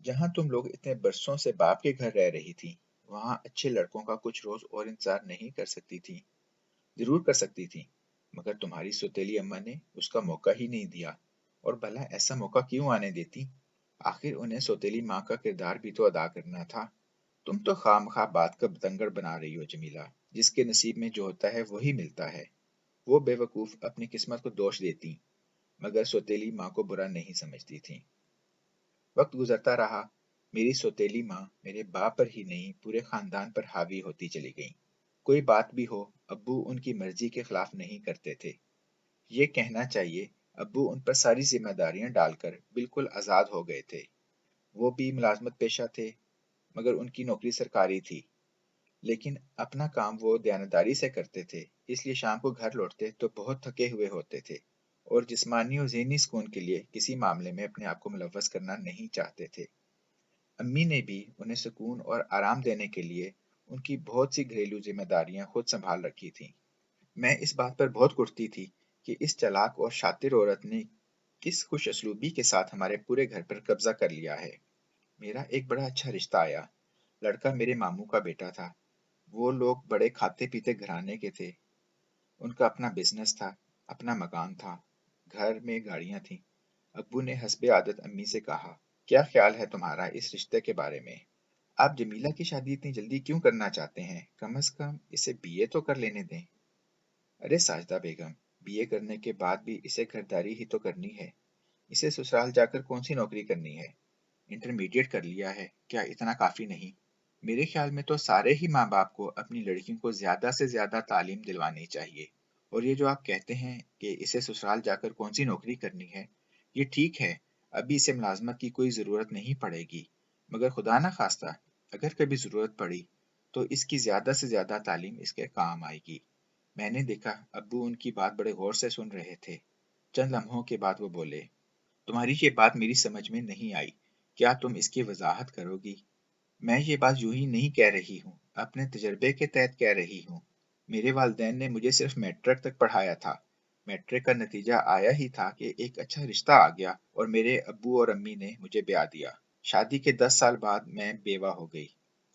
جہاں تم لوگ اتنے برسوں سے باپ کے گھر رہ رہی تھی، وہاں اچھے لڑکوں کا کچھ روز اور انتظار نہیں کر سکتی تھی؟ ضرور کر سکتی تھی، مگر تمہاری سوتیلی اماں نے اس کا موقع ہی نہیں دیا۔ اور بھلا ایسا موقع کیوں آنے دیتی؟ آخر انہیں سوتیلی ماں کا کردار بھی تو ادا کرنا تھا۔ تم تو خواہ مخواہ بات کا بتنگڑ بنا رہی ہو جمیلہ، جس کے نصیب میں جو ہوتا ہے وہی ملتا ہے۔ وہ بے وقوف اپنی قسمت کو دوش دیتی، مگر سوتیلی ماں کو برا نہیں سمجھتی تھی۔ وقت گزرتا رہا، میری سوتیلی ماں میرے باپ پر ہی نہیں پورے خاندان پر حاوی ہوتی چلی گئی۔ کوئی بات بھی ہو، ابو ان کی مرضی کے خلاف نہیں کرتے تھے۔ یہ کہنا چاہیے ابو ان پر ساری ذمہ داریاں ڈال کر بالکل آزاد ہو گئے تھے۔ وہ بھی ملازمت پیشہ تھے، مگر ان کی نوکری سرکاری تھی۔ لیکن اپنا کام وہ دیانتداری سے کرتے تھے، اس لیے شام کو گھر لوٹتے تو بہت تھکے ہوئے ہوتے تھے، اور جسمانی اور ذہنی سکون کے لیے کسی معاملے میں اپنے آپ کو ملوث کرنا نہیں چاہتے تھے۔ امی نے بھی انہیں سکون اور آرام دینے کے لیے ان کی بہت سی گھریلو ذمہ داریاں خود سنبھال رکھی تھیں۔ میں اس بات پر بہت کٹتی تھی کہ اس چالاک اور شاطر عورت نے کس خوش اسلوبی کے ساتھ ہمارے پورے گھر پر قبضہ کر لیا ہے۔ میرا ایک بڑا اچھا رشتہ آیا، لڑکا میرے ماموں کا بیٹا تھا۔ وہ لوگ بڑے کھاتے پیتے گھرانے کے تھے، ان کا اپنا بزنس تھا، اپنا مکان تھا، گھر میں گاڑیاں تھیں۔ ابو نے حسب عادت امی سے کہا، کیا خیال ہے تمہارا اس رشتے کے بارے میں؟ آپ جمیلہ کی شادی اتنی جلدی کیوں کرنا چاہتے ہیں؟ کم از کم اسے بی اے تو کر لینے دیں۔ ارے ساجدہ بیگم، بی اے کرنے کے بعد بھی اسے گھرداری ہی تو کرنی ہے، اسے سسرال جا کر کون سی نوکری کرنی ہے؟ انٹرمیڈیٹ کر لیا ہے، کیا اتنا کافی نہیں؟ میرے خیال میں تو سارے ہی ماں باپ کو اپنی لڑکیوں کو زیادہ سے زیادہ تعلیم دلوانی چاہیے۔ اور یہ جو آپ کہتے ہیں کہ اسے سسرال جا کر کون سی نوکری کرنی ہے، یہ ٹھیک ہے، ابھی اسے ملازمت کی کوئی ضرورت نہیں پڑے گی، مگر خدا نہ خواستہ اگر کبھی ضرورت پڑی تو اس کی زیادہ سے زیادہ تعلیم اس کے کام آئے گی۔ میں نے دیکھا ابو ان کی بات بڑے غور سے سن رہے تھے۔ چند لمحوں کے بعد وہ بولے، تمہاری یہ بات میری سمجھ میں نہیں آئی، کیا تم اس کی وضاحت کرو گی؟ میں یہ بات یوں ہی نہیں کہہ رہی ہوں، اپنے تجربے کے تحت کہہ رہی ہوں۔ میرے والدین نے مجھے صرف میٹرک تک پڑھایا تھا۔ میٹرک کا نتیجہ آیا ہی تھا کہ ایک اچھا رشتہ آ گیا اور میرے ابو اور امی نے مجھے بیاہ دیا۔ شادی کے 10 سال بعد میں بیوہ ہو گئی۔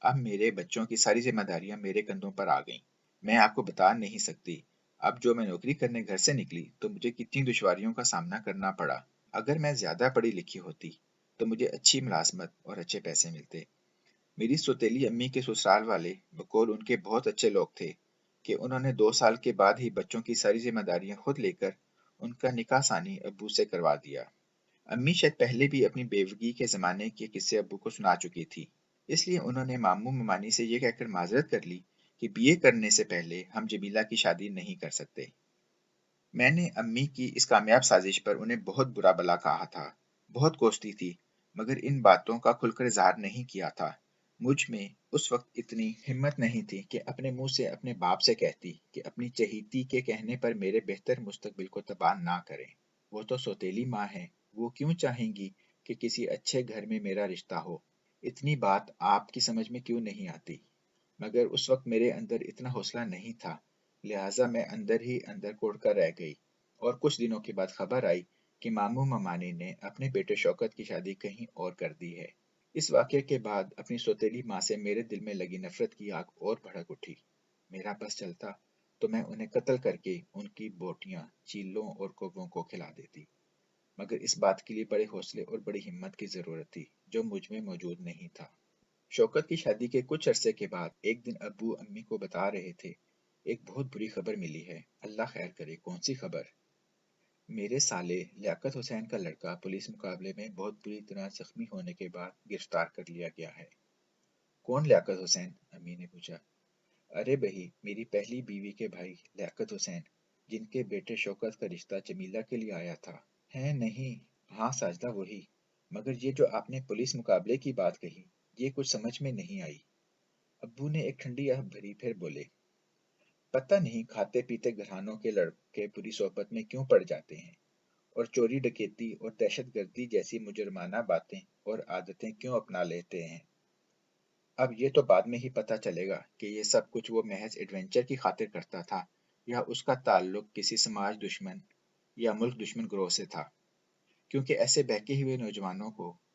اب میرے بچوں کی ساری ذمہ داریاں میرے کندھوں پر آ گئیں۔ میں آپ کو بتا نہیں سکتی، اب جو میں نوکری کرنے گھر سے نکلی تو مجھے کتنی دشواریوں کا سامنا کرنا پڑا۔ اگر میں زیادہ پڑھی لکھی ہوتی تو مجھے اچھی ملازمت اور اچھے پیسے ملتے۔ میری سوتیلی امی کے سسرال والے بقول ان کے بہت اچھے لوگ تھے کہ انہوں نے 2 سال کے بعد ہی بچوں کی ساری ذمہ داریاں خود لے کر ان کا نکاح ثانی ابو سے کروا دیا۔ امی شاید پہلے بھی اپنی بیوگی کے زمانے کے قصے ابو کو سنا چکی تھی، اس لیے انہوں نے ماموں ممانی سے یہ کہہ کر معذرت کر لی کہ بی اے کرنے سے پہلے ہم جمیلہ کی شادی نہیں کر سکتے۔ میں نے امی کی اس کامیاب سازش پر انہیں بہت برا بلا کہا تھا، بہت کوستی تھی، مگر ان باتوں کا کھل کر اظہار نہیں کیا تھا۔ مجھ میں اس وقت اتنی ہمت نہیں تھی کہ اپنے منہ سے اپنے باپ سے کہتی کہ اپنی چہیتی کے کہنے پر میرے بہتر مستقبل کو تباہ نہ کریں۔ وہ تو سوتیلی ماں ہے، وہ کیوں چاہیں گی کہ کسی اچھے گھر میں میرا رشتہ ہو؟ اتنی بات آپ کی سمجھ میں کیوں نہیں آتی؟ مگر اس وقت میرے اندر اتنا حوصلہ نہیں تھا، لہٰذا میں اندر ہی اندر کوڑ کر رہ گئی۔ اور کچھ دنوں کے بعد خبر آئی کہ ماموں ممانی نے اپنے بیٹے شوکت کی شادی کہیں اور کر دی ہے۔ اس واقعے کے بعد اپنی سوتیلی ماں سے میرے دل میں لگی نفرت کی آگ اور بھڑک اٹھی۔ میرا بس چلتا تو میں انہیں قتل کر کے ان کی بوٹیاں چیلوں اور کووں کو کھلا دیتی، مگر اس بات کے لیے بڑے حوصلے اور بڑی ہمت کی ضرورت تھی جو مجھ میں موجود نہیں تھا۔ شوکت کی شادی کے کچھ عرصے کے بعد ایک دن ابو امی کو بتا رہے تھے، ایک بہت بری خبر ملی ہے۔ اللہ خیر کرے، کون سی خبر؟ میرے سالے لیاقت حسین کا لڑکا پولیس مقابلے میں بہت بری طرح زخمی ہونے کے بعد گرفتار کر لیا گیا ہے۔ کون لیاقت حسین؟ امی نے پوچھا۔ ارے بھئی، میری پہلی بیوی کے بھائی لیاقت حسین، جن کے بیٹے شوکت کا رشتہ جمیلہ کے لیے آیا تھا۔ ہے نہیں؟ ہاں ساجدہ وہی، مگر یہ جو آپ نے پولیس مقابلے کی بات کہی، یہ کچھ سمجھ میں نہیں آئی۔ ابو نے ایک ٹھنڈی آہ بھری، پھر بولے، پتہ نہیں کھاتے پیتے گھرانوں کے لڑکے بری صحبت میں کیوں پڑ جاتے ہیں، اور چوری ڈکیتی اور دہشت گردی جیسی مجرمانہ باتیں اور عادتیں کیوں اپنا لیتے ہیں۔ اب یہ تو بعد میں ہی پتہ چلے گا کہ یہ سب کچھ وہ محض ایڈونچر کی خاطر کرتا تھا، یا اس کا تعلق کسی سماج دشمن یا ملک دشمن گروہ سے تھا، کیونکہ ایسے بہکے ہوئے نوجوانوں کو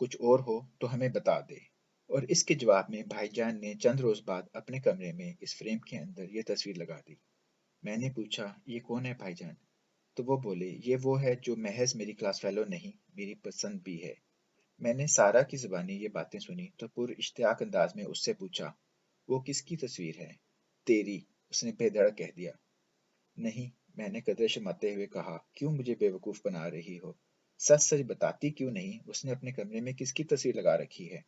کچھ اور ہو تو ہمیں بتا دے۔ اور اس کے جواب میں بھائی جان نے چند روز بعد اپنے کمرے میں اس فریم کے اندر یہ تصویر لگا دی۔ میں نے پوچھا یہ کون ہے بھائی جان؟ تو وہ بولے یہ وہ ہے جو محض میری کلاس فیلو نہیں، میری پسند بھی ہے۔ میں نے سارا کی زبانی یہ باتیں سنی تو پر اشتیاق انداز میں اس سے پوچھا وہ کس کی تصویر ہے؟ تیری، اس نے بے دھڑک کہہ دیا۔ نہیں، میں نے قدرے شرماتے ہوئے کہا، کیوں مجھے بیوقوف بنا رہی ہو؟ سچ سچ بتاتی کیوں نہیں اس نے اپنے کمرے میں کس کی تصویر لگا رکھی ہے؟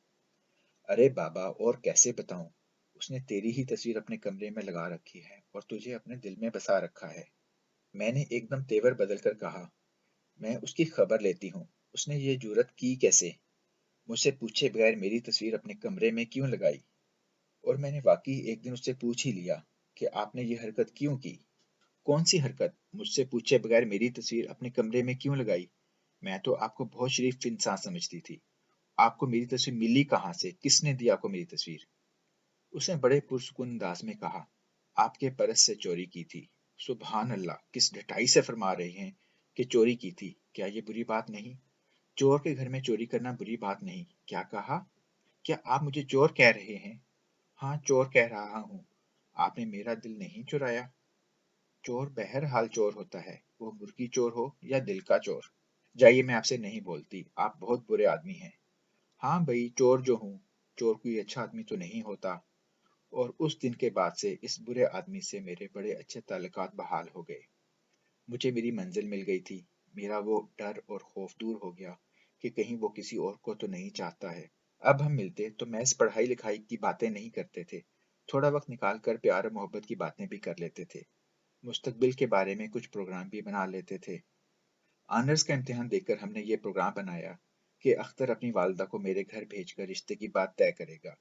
ارے بابا اور کیسے بتاؤں؟ اس نے تیری ہی تصویر اپنے کمرے میں لگا رکھی ہے اور تجھے اپنے دل میں بسا رکھا ہے۔ میں نے ایک دم تیور بدل کر کہا، میں اس کی خبر لیتی ہوں، اس نے یہ جرت کی کیسے؟ مجھ سے پوچھے بغیر میری تصویر اپنے کمرے میں کیوں لگائی؟ اور میں نے واقعی ایک دن اس سے پوچھ ہی لیا کہ آپ نے یہ حرکت کیوں کی؟ کون سی حرکت؟ مجھ سے پوچھے بغیر میری تصویر اپنے کمرے میں کیوں لگائی؟ میں تو آپ کو بہت شریف انسان سمجھتی تھی۔ آپ کو میری تصویر ملی کہاں سے؟ کس نے دی آپ کو میری تصویر؟ اس نے بڑے پرسکون انداز میں کہا، آپ کے پرس سے چوری کی تھی۔ سبحان اللہ، کس ڈٹائی سے فرما رہے ہیں کہ چوری کی تھی؟ کیا یہ بری بات نہیں؟ چور کے گھر میں چوری کرنا بری بات نہیں۔ کیا کہا؟ کیا آپ مجھے چور کہہ رہے ہیں؟ ہاں چور کہہ رہا ہوں۔ آپ نے میرا دل نہیں چرایا۔ چور بہرحال چور ہوتا ہے، وہ مرغی چور ہو یا دل کا چور۔ جائیے، میں آپ سے نہیں بولتی، آپ بہت برے آدمی ہیں۔ ہاں بھئی، چور جو ہوں، چور کوئی اچھا آدمی تو نہیں ہوتا۔ اور اس دن کے بعد سے اس برے آدمی سے میرے بڑے اچھے تعلقات بحال ہو گئے۔ مجھے میری منزل مل گئی تھی، میرا وہ ڈر اور خوف دور ہو گیا کہ کہیں وہ کسی اور کو تو نہیں چاہتا ہے۔ اب ہم ملتے تو محض پڑھائی لکھائی کی باتیں نہیں کرتے تھے، تھوڑا وقت نکال کر پیار و محبت کی باتیں بھی کر لیتے تھے، مستقبل کے بارے میں کچھ پروگرام بھی بنا لیتے تھے۔ آنرز کا امتحان دے کر ہم نے یہ پروگرام بنایا کہ اختر اپنی والدہ کو میرے گھر بھیج کر رشتے کی بات طے کرے گا،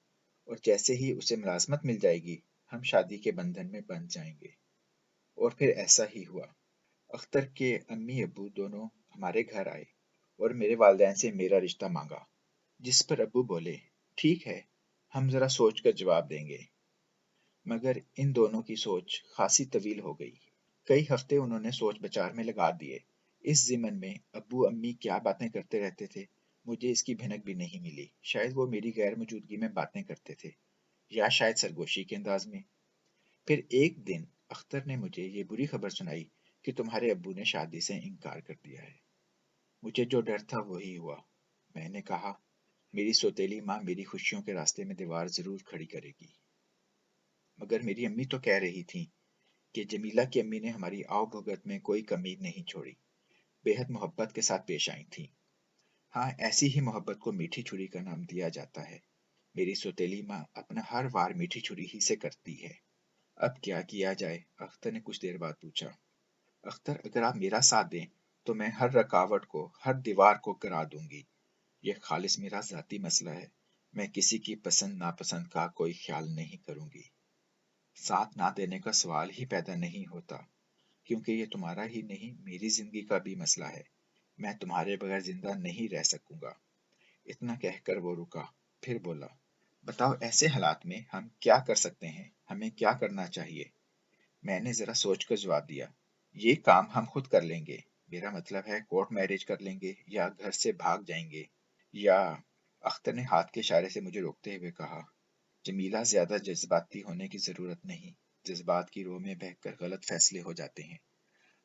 اور جیسے ہی اسے ملازمت مل جائے گی ہم شادی کے بندھن میں بندھ جائیں گے۔ اور پھر ایسا ہی ہوا۔ اختر کے امی ابو دونوں ہمارے گھر آئے اور میرے والدین سے میرا رشتہ مانگا، جس پر ابو بولے ٹھیک ہے، ہم ذرا سوچ کر جواب دیں گے۔ مگر ان دونوں کی سوچ خاصی طویل ہو گئی۔ کئی ہفتے انہوں نے سوچ بچار میں لگا دیے۔ اس ضمن میں ابو امی کیا باتیں کرتے رہتے تھے مجھے اس کی بھنک بھی نہیں ملی۔ شاید وہ میری غیر موجودگی میں باتیں کرتے تھے، یا شاید سرگوشی کے انداز میں۔ پھر ایک دن اختر نے مجھے یہ بری خبر سنائی کہ تمہارے ابو نے شادی سے انکار کر دیا ہے۔ مجھے جو ڈر تھا وہی ہوا۔ میں نے کہا میری سوتیلی ماں میری خوشیوں کے راستے میں دیوار ضرور کھڑی کرے گی۔ مگر میری امی تو کہہ رہی تھی کہ جمیلہ کی امی نے ہماری آؤ بھگت میں کوئی کمی نہیں چھوڑی، بے حد محبت کے ساتھ پیش آئی تھی۔ ہاں، ایسی ہی محبت کو میٹھی چھری کا نام دیا جاتا ہے۔ میری سوتیلی ماں اپنا ہر وار میٹھی چھری ہی سے کرتی ہے۔ اب کیا کیا جائے؟ اختر نے کچھ دیر بعد پوچھا۔ اختر، اگر آپ میرا ساتھ دیں تو میں ہر رکاوٹ کو، ہر دیوار کو گرا دوں گی۔ یہ خالص میرا ذاتی مسئلہ ہے، میں کسی کی پسند ناپسند کا کوئی خیال نہیں کروں گی۔ ساتھ نہ دینے کا سوال ہی پیدا نہیں ہوتا، کیونکہ یہ تمہارا ہی نہیں میری زندگی کا بھی مسئلہ ہے۔ میں تمہارے بغیر زندہ نہیں رہ سکوں گا۔ اتنا کہہ کر وہ رکا، پھر بولا، بتاؤ ایسے حالات میں ہم کیا کر سکتے ہیں، ہمیں کیا کرنا چاہیے؟ میں نے ذرا سوچ کر جواب دیا، یہ کام ہم خود کر لیں گے۔ میرا مطلب ہے کورٹ میرج کر لیں گے، یا گھر سے بھاگ جائیں گے، یا… اختر نے ہاتھ کے اشارے سے مجھے روکتے ہوئے کہا، جمیلہ زیادہ جذباتی ہونے کی ضرورت نہیں، جذبات کی رو میں بہہ کر غلط فیصلے ہو جاتے ہیں۔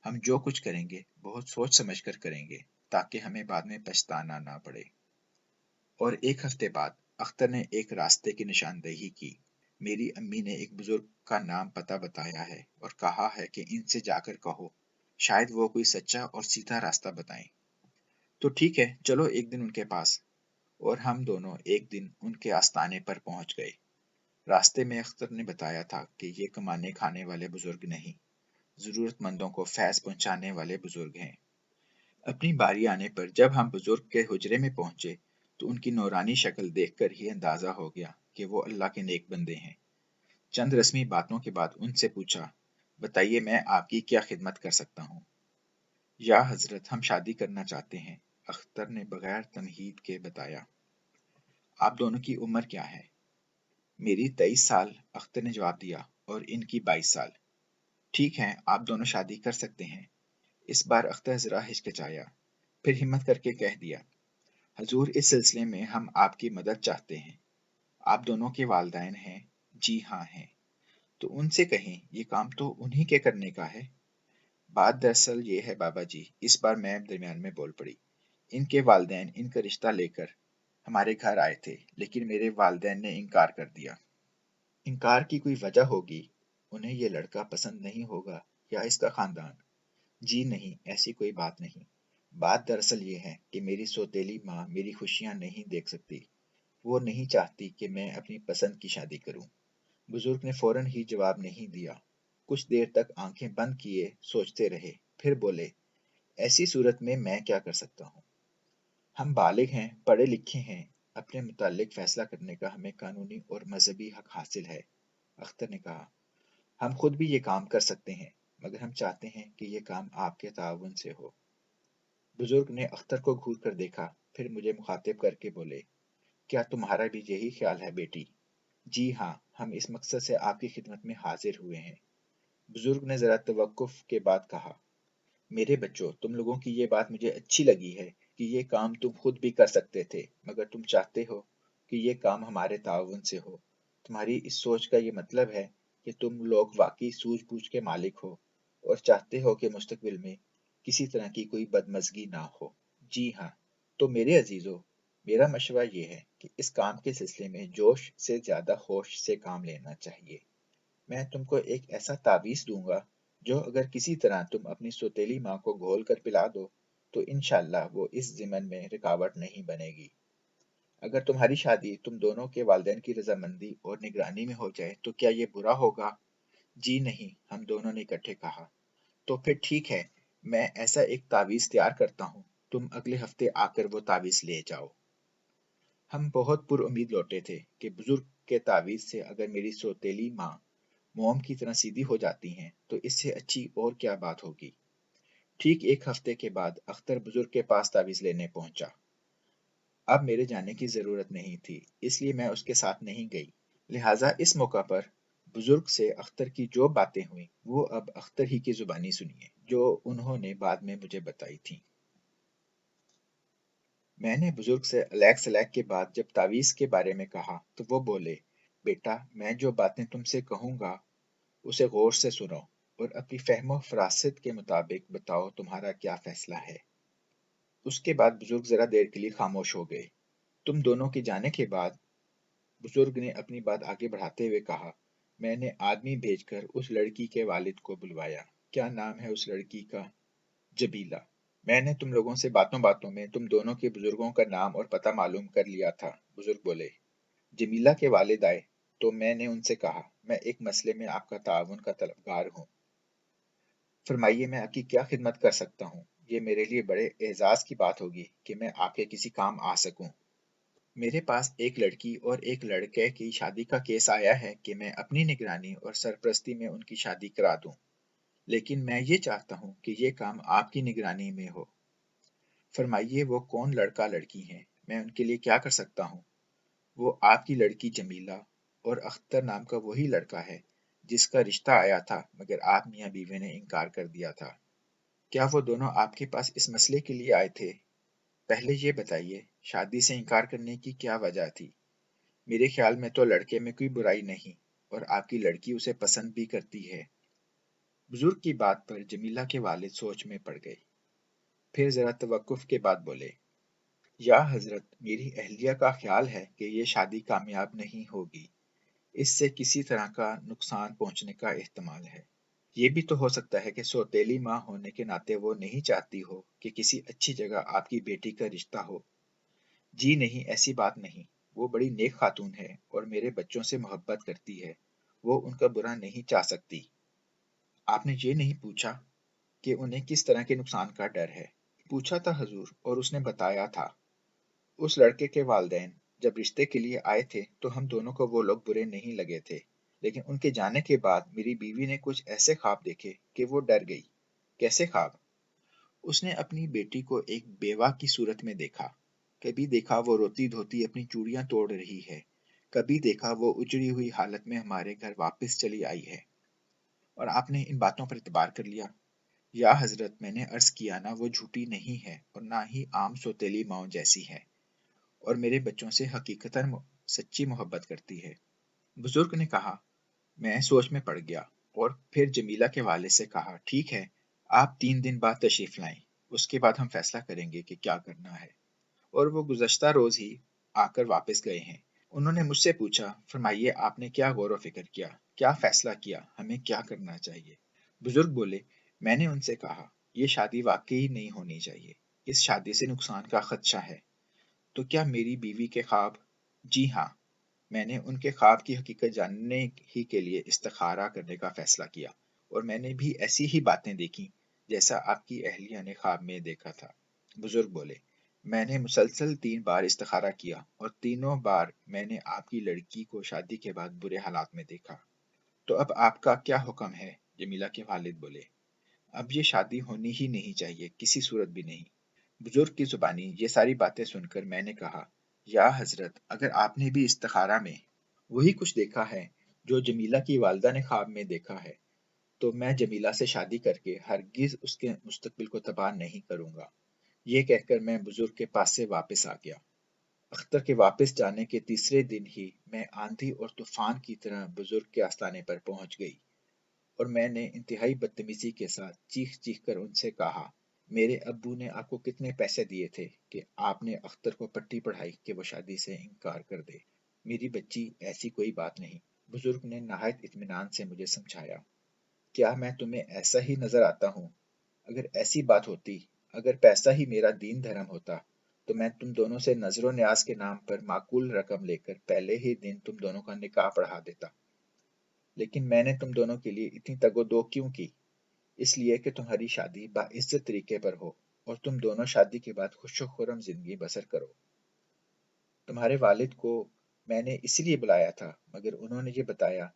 ہم جو کچھ کریں گے بہت سوچ سمجھ کر کریں گے، تاکہ ہمیں بعد میں پچھتانا نہ پڑے۔ اور ایک ہفتے بعد اختر نے ایک راستے کی نشاندہی کی۔ میری امی نے ایک بزرگ کا نام پتہ بتایا ہے اور کہا ہے کہ ان سے جا کر کہو، شاید وہ کوئی سچا اور سیدھا راستہ بتائیں۔ تو ٹھیک ہے، چلو ایک دن ان کے پاس۔ اور ہم دونوں ایک دن ان کے آستانے پر پہنچ گئے۔ راستے میں اختر نے بتایا تھا کہ یہ کمانے کھانے والے بزرگ نہیں، ضرورت مندوں کو فیض پہنچانے والے بزرگ ہیں۔ اپنی باری آنے پر جب ہم بزرگ کے حجرے میں پہنچے تو ان کی نورانی شکل دیکھ کر ہی اندازہ ہو گیا کہ وہ اللہ کے نیک بندے ہیں۔ چند رسمی باتوں کے بعد ان سے پوچھا، بتائیے میں آپ کی کیا خدمت کر سکتا ہوں؟ یا حضرت، ہم شادی کرنا چاہتے ہیں، اختر نے بغیر تمہید کے بتایا۔ آپ دونوں کی عمر کیا ہے؟ میری 23 سال، اختر نے جواب دیا، اور ان کی 22 سال۔ ٹھیک ہے، آپ دونوں شادی کر سکتے ہیں۔ اس بار اختر ذرا ہچکچایا، پھر ہمت کر کے کہہ دیا، حضور، اس سلسلے میں ہم آپ کی مدد چاہتے ہیں۔ آپ دونوں کے والدین ہیں؟ جی ہاں ہیں۔ تو ان سے کہیں یہ کام تو انہی کے کرنے کا ہے۔ بات دراصل یہ ہے بابا جی، اس بار میں درمیان میں بول پڑی، ان کے والدین ان کا رشتہ لے کر ہمارے گھر آئے تھے، لیکن میرے والدین نے انکار کر دیا۔ انکار کی کوئی وجہ ہوگی، انہیں یہ لڑکا پسند نہیں ہوگا یا اس کا خاندان؟ جی نہیں، ایسی کوئی بات نہیں۔ بات دراصل یہ ہے کہ میری سوتیلی ماں میری خوشیاں نہیں دیکھ سکتی، وہ نہیں چاہتی کہ میں اپنی پسند کی شادی کروں۔ بزرگ نے فوراً ہی جواب نہیں دیا، کچھ دیر تک آنکھیں بند کیے سوچتے رہے، پھر بولے، ایسی صورت میں کیا کر سکتا ہوں؟ ہم بالغ ہیں، پڑھے لکھے ہیں، اپنے متعلق فیصلہ کرنے کا ہمیں قانونی اور مذہبی حق حاصل ہے۔ اختر نے کہا، ہم خود بھی یہ کام کر سکتے ہیں، مگر ہم چاہتے ہیں کہ یہ کام آپ کے تعاون سے ہو۔ بزرگ نے اختر کو گھور کر دیکھا، پھر مجھے مخاطب کر کے بولے، کیا تمہارا بھی یہی خیال ہے بیٹی؟ جی ہاں، ہم اس مقصد سے آپ کی خدمت میں حاضر ہوئے ہیں۔ بزرگ نے ذرا توقف کے بعد کہا، میرے بچوں، تم لوگوں کی یہ بات مجھے اچھی لگی ہے کہ یہ کام تم خود بھی کر سکتے تھے، مگر تم چاہتے ہو کہ یہ کام ہمارے تعاون سے ہو۔ تمہاری اس سوچ کا یہ مطلب ہے کہ تم لوگ واقعی سوجھ بوجھ کے مالک ہو اور چاہتے ہو کہ مستقبل میں کسی طرح کی کوئی بدمزگی نہ ہو۔ جی ہاں، تو میرے عزیزو، میرا مشورہ یہ ہے کہ اس کام کے سلسلے میں جوش سے زیادہ ہوش سے کام لینا چاہیے۔ میں تم کو ایک ایسا تعویذ دوں گا جو اگر کسی طرح تم اپنی سوتیلی ماں کو گھول کر پلا دو تو انشاءاللہ وہ اس ضمن میں رکاوٹ نہیں بنے گی۔ اگر تمہاری شادی تم دونوں کے والدین کی رضامندی اور نگرانی میں ہو جائے تو کیا یہ برا ہوگا؟ جی نہیں، ہم دونوں نے اکٹھے کہا۔ تو پھر ٹھیک ہے، میں ایسا ایک تعویذ تیار کرتا ہوں، تم اگلے ہفتے آ کر وہ تعویذ لے جاؤ۔ ہم بہت پر امید لوٹے تھے کہ بزرگ کے تعویذ سے اگر میری سوتیلی ماں موم کی طرح سیدھی ہو جاتی ہیں تو اس سے اچھی اور کیا بات ہوگی۔ ٹھیک ایک ہفتے کے بعد اختر بزرگ کے پاس تعویذ لینے پہنچا۔ اب میرے جانے کی ضرورت نہیں تھی، اس لیے میں اس کے ساتھ نہیں گئی، لہٰذا اس موقع پر بزرگ سے اختر کی جو باتیں ہوئیں وہ اب اختر ہی کی زبانی سنیے، جو انہوں نے بعد میں مجھے بتائی تھیں۔ میں نے بزرگ سے علیگ سلیگ کے بعد جب تعویذ کے بارے میں کہا تو وہ بولے، بیٹا، میں جو باتیں تم سے کہوں گا اسے غور سے سنو اور اپنی فہم و فراست کے مطابق بتاؤ تمہارا کیا فیصلہ ہے۔ اس کے بعد بزرگ ذرا دیر کے لیے خاموش ہو گئے۔ تم دونوں کے جانے کے بعد بزرگ نے اپنی بات آگے بڑھاتے ہوئے کہا، میں نے آدمی بھیج کر اس لڑکی کے والد کو بلوایا۔ کیا نام ہے اس لڑکی کا؟ جبیلا۔ میں نے تم لوگوں سے باتوں باتوں میں تم دونوں کے بزرگوں کا نام اور پتہ معلوم کر لیا تھا۔ بزرگ بولے، جمیلہ کے والد آئے تو میں نے ان سے کہا، میں ایک مسئلے میں آپ کا تعاون کا طلبگار ہوں، فرمائیے میں آپ کی کیا خدمت کر سکتا ہوں۔ یہ میرے لیے بڑے اعزاز کی بات ہوگی کہ میں آپ کے کسی کام آ سکوں۔ میرے پاس ایک لڑکی اور ایک لڑکے کی شادی کا کیس آیا ہے کہ میں اپنی نگرانی اور سرپرستی میں ان کی شادی کرا دوں، لیکن میں یہ چاہتا ہوں کہ یہ کام آپ کی نگرانی میں ہو۔ فرمائیے وہ کون لڑکا لڑکی ہیں، میں ان کے لیے کیا کر سکتا ہوں۔ وہ آپ کی لڑکی جمیلہ اور اختر نام کا وہی لڑکا ہے جس کا رشتہ آیا تھا مگر آپ میاں بیوی نے انکار کر دیا تھا۔ کیا وہ دونوں آپ کے پاس اس مسئلے کے لیے آئے تھے؟ پہلے یہ بتائیے، شادی سے انکار کرنے کی کیا وجہ تھی؟ میرے خیال میں تو لڑکے میں کوئی برائی نہیں اور آپ کی لڑکی اسے پسند بھی کرتی ہے۔ بزرگ کی بات پر جمیلہ کے والد سوچ میں پڑ گئے، پھر ذرا توقف کے بعد بولے، یا حضرت، میری اہلیہ کا خیال ہے کہ یہ شادی کامیاب نہیں ہوگی، اس سے کسی طرح کا نقصان پہنچنے کا احتمال ہے۔ یہ بھی تو ہو سکتا ہے کہ سوتیلی ماں ہونے کے ناطے وہ نہیں چاہتی ہو کہ کسی اچھی جگہ آپ کی بیٹی کا رشتہ ہو۔ جی نہیں، ایسی بات نہیں، وہ بڑی نیک خاتون ہے اور میرے بچوں سے محبت کرتی ہے، وہ ان کا برا نہیں چاہ سکتی۔ آپ نے یہ نہیں پوچھا کہ انہیں کس طرح کے نقصان کا ڈر ہے؟ پوچھا تھا حضور، اور اس نے بتایا تھا۔ اس لڑکے کے والدین جب رشتے کے لیے آئے تھے تو ہم دونوں کو وہ لوگ برے نہیں لگے تھے، لیکن ان کے جانے کے بعد میری بیوی نے کچھ ایسے خواب دیکھے کہ وہ ڈر گئی۔ کیسے خواب؟ اس نے اپنی بیٹی کو ایک بیوہ کی صورت میں دیکھا، کبھی دیکھا وہ روتی دھوتی اپنی چوڑیاں توڑ رہی ہے، کبھی دیکھا وہ اجڑی ہوئی حالت میں ہمارے گھر واپس چلی آئی ہے، اور آپ نے ان باتوں پر اعتبار کر لیا۔ یا حضرت، میں نے عرض کیا نا، وہ جھوٹی نہیں ہے اور نہ ہی عام سوتیلی ماؤں جیسی ہے، اور میرے بچوں سے حقیقتاً سچی محبت کرتی ہے۔ بزرگ نے کہا، میں سوچ میں پڑ گیا اور پھر جمیلہ کے والد سے کہا، ٹھیک ہے، آپ 3 دن بعد تشریف لائیں، اس کے بعد ہم فیصلہ کریں گے کہ کیا کرنا ہے۔ اور وہ گزشتہ روز ہی آ کر واپس گئے ہیں۔ انہوں نے مجھ سے پوچھا، فرمائیے آپ نے کیا غور و فکر کیا، کیا فیصلہ کیا، ہمیں کیا کرنا چاہیے؟ بزرگ بولے، میں نے ان سے کہا، یہ شادی واقعی نہیں ہونی چاہیے، اس شادی سے نقصان کا خدشہ ہے۔ تو کیا میری بیوی کے خواب؟ جی ہاں، میں نے ان کے خواب کی حقیقت جاننے ہی کے لیے استخارہ کرنے کا فیصلہ کیا، اور میں نے بھی ایسی ہی باتیں دیکھی جیسا آپ کی اہلیہ نے خواب میں دیکھا تھا۔ بزرگ بولے، میں نے مسلسل 3 بار استخارہ کیا اور تینوں بار میں نے آپ کی لڑکی کو شادی کے بعد برے حالات میں دیکھا۔ تو اب آپ کا کیا حکم ہے؟ جمیلہ کے والد بولے، اب یہ شادی ہونی ہی نہیں چاہیے، کسی صورت بھی نہیں۔ بزرگ کی زبانی یہ ساری باتیں سن کر میں نے کہا، یا حضرت، اگر آپ نے بھی استخارہ میں وہی کچھ دیکھا ہے جو جمیلہ کی والدہ نے خواب میں دیکھا ہے، تو میں جمیلہ سے شادی کر کے ہرگز اس کے مستقبل کو تباہ نہیں کروں گا۔ یہ کہہ کر میں بزرگ کے پاس سے واپس آ گیا۔ اختر کے واپس جانے کے تیسرے دن ہی میں آندھی اور طوفان کی طرح بزرگ کے آستانے پر پہنچ گئی، اور میں نے انتہائی بدتمیزی کے ساتھ چیخ چیخ کر ان سے کہا، میرے ابو نے آپ کو کتنے پیسے دیے تھے کہ آپ نے اختر کو پٹی پڑھائی کہ وہ شادی سے انکار کر دے؟ میری بچی، ایسی کوئی بات نہیں۔ بزرگ نے نہایت اطمینان سے مجھے سمجھایا، کیا میں تمہیں ایسا ہی نظر آتا ہوں؟ اگر ایسی بات ہوتی، اگر پیسہ ہی میرا دین دھرم ہوتا، تو میں تم دونوں سے نظر و نیاز کے نام پر معقول رقم لے کر پہلے ہی دن تم دونوں کا نکاح پڑھا دیتا۔ لیکن میں نے تم دونوں کے لیے اتنی تگ و دو کیوں کی؟ اس لیے کہ تمہاری شادی باعزت طریقے پر ہو اور تم دونوں شادی کے بعد خوش و خرم زندگی بسر کرو۔ تمہارے والد کو میں نے اس لیے بلایا تھا، مگر انہوں نے یہ بتایا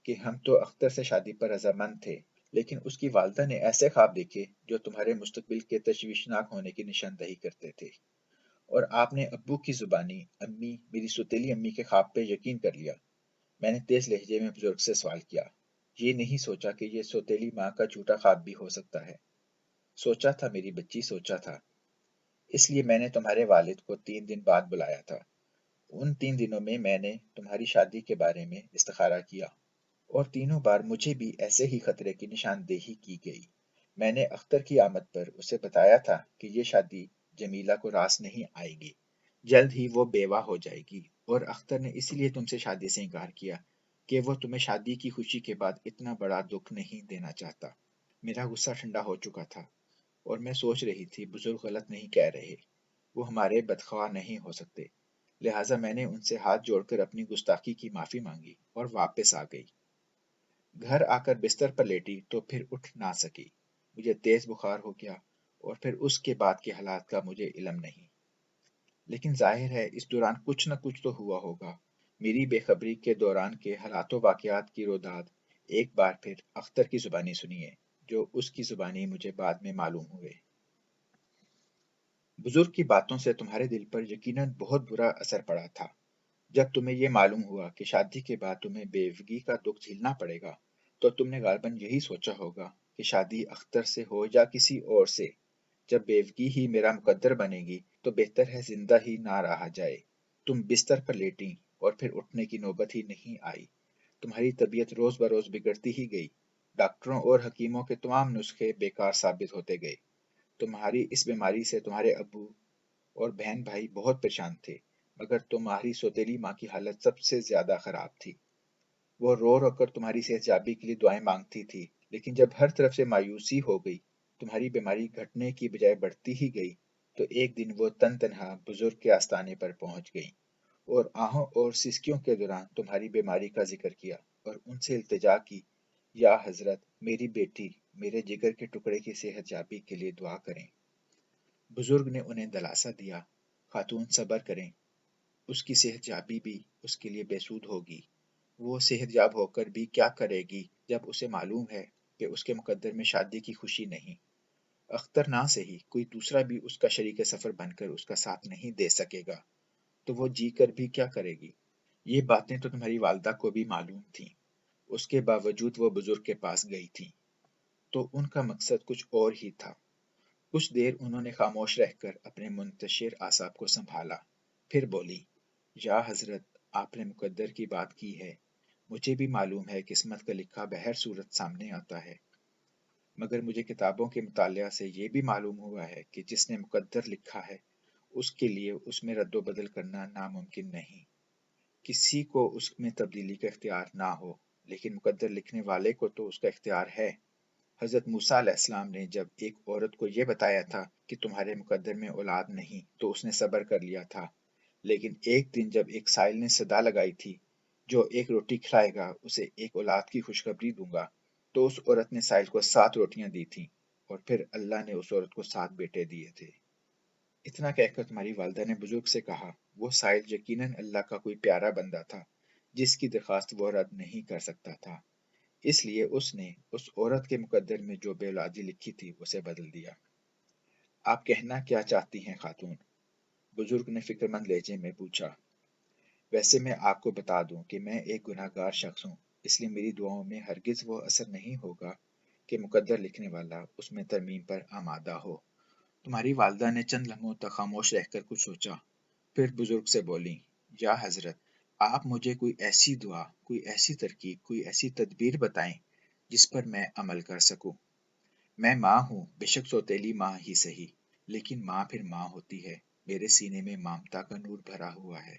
کہ ہم تو اختر سے شادی پر رضامند تھے، لیکن اس کی والدہ نے ایسے خواب دیکھے جو تمہارے مستقبل کے تشویشناک ہونے کی نشاندہی کرتے تھے، اور آپ نے ابو کی زبانی امی، میری سوتیلی امی کے خواب پہ یقین کر لیا۔ میں نے تیز لہجے میں بزرگ سے سوال کیا، یہ نہیں سوچا کہ یہ سوتیلی ماں کا جھوٹا خواب بھی ہو سکتا ہے؟ سوچا تھا میری بچی، سوچا تھا۔ اس لیے میں نے تمہارے والد کو 3 دن بعد بلایا تھا۔ ان 3 دنوں میں میں نے تمہاری شادی کے بارے میں استخارہ کیا، اور تینوں بار مجھے بھی ایسے ہی خطرے کی نشاندہی کی گئی۔ میں نے اختر کی آمد پر اسے بتایا تھا کہ یہ شادی جمیلہ کو راس نہیں آئے گی، جلد ہی وہ بیوہ ہو جائے گی، اور اختر نے اسی لیے تم سے شادی سے انکار کیا کہ وہ تمہیں شادی کی خوشی کے بعد اتنا بڑا دکھ نہیں دینا چاہتا۔ میرا غصہ ٹھنڈا ہو چکا تھا، اور میں سوچ رہی تھی بزرگ غلط نہیں کہہ رہے، وہ ہمارے بدخواہ نہیں ہو سکتے۔ لہٰذا میں نے ان سے ہاتھ جوڑ کر اپنی گستاخی کی معافی مانگی اور واپس آ گئی۔ گھر آ کر بستر پر لیٹی تو پھر اٹھ نہ سکی۔ مجھے تیز بخار ہو گیا، اور پھر اس کے بعد کے حالات کا مجھے علم نہیں، لیکن ظاہر ہے اس دوران کچھ نہ کچھ تو ہوا ہوگا۔ میری بے خبری کے دوران کے حالات و واقعات کی روداد ایک بار پھر اختر کی زبانی سنیے، جو اس کی زبانی مجھے بعد میں معلوم ہوئے۔ بزرگ کی باتوں سے تمہارے دل پر یقیناً بہت برا اثر پڑا تھا۔ جب تمہیں یہ معلوم ہوا کہ شادی کے بعد تمہیں بیوگی کا دکھ جھیلنا پڑے گا، تو تم نے غالباً یہی سوچا ہوگا کہ شادی اختر سے ہو یا کسی اور سے، جب بیوگی ہی میرا مقدر بنے گی تو بہتر ہے زندہ ہی نہ رہا جائے۔ تم بستر پر لیٹیں اور پھر اٹھنے کی نوبت ہی نہیں آئی۔ تمہاری طبیعت روز بروز بگڑتی ہی گئی۔ ڈاکٹروں اور حکیموں کے تمام نسخے بیکار ثابت ہوتے گئے۔ تمہاری اس بیماری سے تمہارے ابو اور بہن بھائی بہت پریشان تھے، مگر تمہاری سوتیلی ماں کی حالت سب سے زیادہ خراب تھی۔ وہ رو رو کر تمہاری صحت یابی کے لیے دعائیں مانگتی تھی، لیکن جب ہر طرف سے مایوسی ہو گئی، تمہاری بیماری گھٹنے کی بجائے بڑھتی ہی گئی، تو ایک دن وہ تن تنہا بزرگ کے آستانے پر پہنچ گئی، اور آہوں اور سسکیوں کے دوران تمہاری بیماری کا ذکر کیا اور ان سے التجا کی، یا حضرت، میری بیٹی، میرے جگر کے ٹکڑے کی صحت یابی کے لیے دعا کریں۔ بزرگ نے انہیں دلاسا دیا، خاتون صبر کریں، اس کی صحت یابی بھی اس کے لیے بے سود ہوگی۔ وہ صحت یاب ہو کر بھی کیا کرے گی جب اسے معلوم ہے کہ اس کے مقدر میں شادی کی خوشی نہیں؟ اختر نہ صحیح، کوئی دوسرا بھی اس کا شریک سفر بن کر اس کا ساتھ نہیں دے سکے گا، تو وہ جی کر بھی کیا کرے گی؟ یہ باتیں تو تمہاری والدہ کو بھی معلوم تھیں، اس کے باوجود وہ بزرگ کے پاس گئی تھی، تو ان کا مقصد کچھ اور ہی تھا۔ کچھ دیر انہوں نے خاموش رہ کر اپنے منتشر اعصاب کو سنبھالا، پھر بولی، یا حضرت، آپ نے مقدر کی بات کی ہے، مجھے بھی معلوم ہے قسمت کا لکھا بہر صورت سامنے آتا ہے، مگر مجھے کتابوں کے مطالعہ سے یہ بھی معلوم ہوا ہے کہ جس نے مقدر لکھا ہے اس کے لیے اس میں رد و بدل کرنا ناممکن نہیں، کسی کو اس میں تبدیلی کا اختیار نہ ہو، لیکن مقدر لکھنے والے کو تو اس کا اختیار ہے۔ حضرت موسیٰ علیہ السلام نے جب ایک عورت کو یہ بتایا تھا کہ تمہارے مقدر میں اولاد نہیں تو اس نے صبر کر لیا تھا، لیکن ایک دن جب ایک سائل نے صدا لگائی تھی، جو ایک روٹی کھلائے گا اسے ایک اولاد کی خوشخبری دوں گا، تو اس عورت نے سائل کو 7 روٹیاں دی تھیں، اور پھر اللہ نے اس عورت کو 7 بیٹے دیے تھے۔ اتنا کہہ کر تمہاری والدہ نے بزرگ سے کہا، وہ سائل یقیناً اللہ کا کوئی پیارا بندہ تھا جس کی درخواست وہ رد نہیں کر سکتا تھا، اس لیے اس نے اس عورت کے مقدر میں جو بے اولادی لکھی تھی اسے بدل دیا۔ آپ کہنا کیا چاہتی ہیں خاتون؟ بزرگ نے فکر مند لہجے میں پوچھا۔ ویسے میں آپ کو بتا دوں کہ میں ایک گناہ گار شخص ہوں، اس لیے میری دعاؤں میں ہرگز وہ اثر نہیں ہوگا کہ مقدر لکھنے والا اس میں ترمیم پر آمادہ ہو۔ تمہاری والدہ نے چند لمحوں تک خاموش رہ کر کچھ سوچا، پھر بزرگ سے بولی، یا حضرت، آپ مجھے کوئی ایسی دعا، کوئی ایسی ترکیب، کوئی ایسی تدبیر بتائیں جس پر میں عمل کر سکوں۔ میں ماں ہوں، بے شک سوتیلی ماں ہی سہی، لیکن ماں پھر ماں ہوتی ہے، میرے سینے میں ممتا کا نور بھرا ہوا ہے،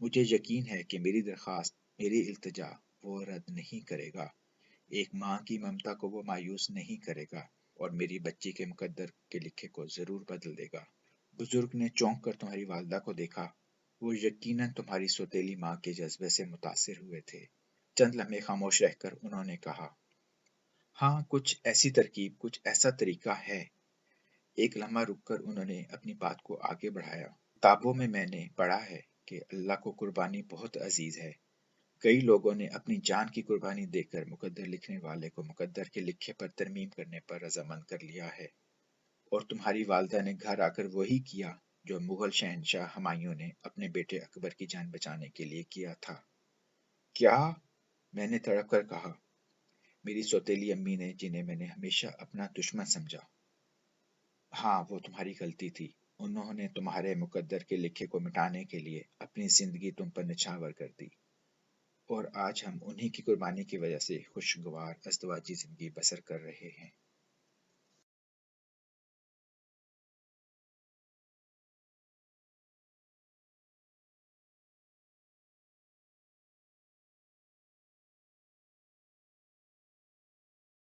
مجھے یقین ہے کہ میری درخواست، میری التجا وہ رد نہیں کرے گا، ایک ماں کی ممتا کو وہ مایوس نہیں کرے گا، اور میری بچی کے مقدر کے لکھے کو ضرور بدل دے گا۔ بزرگ نے چونک کر تمہاری والدہ کو دیکھا، وہ یقیناً تمہاری سوتیلی ماں کے جذبے سے متاثر ہوئے تھے۔ چند لمحے خاموش رہ کر انہوں نے کہا، ہاں، کچھ ایسی ترکیب، کچھ ایسا طریقہ ہے۔ ایک لمحہ رک کر انہوں نے اپنی بات کو آگے بڑھایا، کتابوں میں نے پڑھا ہے کہ اللہ کو قربانی بہت عزیز ہے، کئی لوگوں نے اپنی جان کی قربانی دے کر مقدر لکھنے والے کو مقدر کے لکھے پر ترمیم کرنے پر رضامند کر لیا ہے، اور تمہاری والدہ نے گھر آ کر وہی کیا جو مغل شہنشاہ ہمایوں نے اپنے بیٹے اکبر کی جان بچانے کے لیے کیا تھا۔ کیا؟ میں نے تڑپ کر کہا، میری سوتیلی امی نے، جنہیں میں نے ہمیشہ اپنا دشمن سمجھا۔ ہاں، وہ تمہاری غلطی تھی، انہوں نے تمہارے مقدر کے لکھے کو مٹانے کے لیے اپنی زندگی تم پر نچھاور کر دی، اور آج ہم انہی کی قربانی کی وجہ سے خوشگوار ازدواجی زندگی بسر کر رہے ہیں۔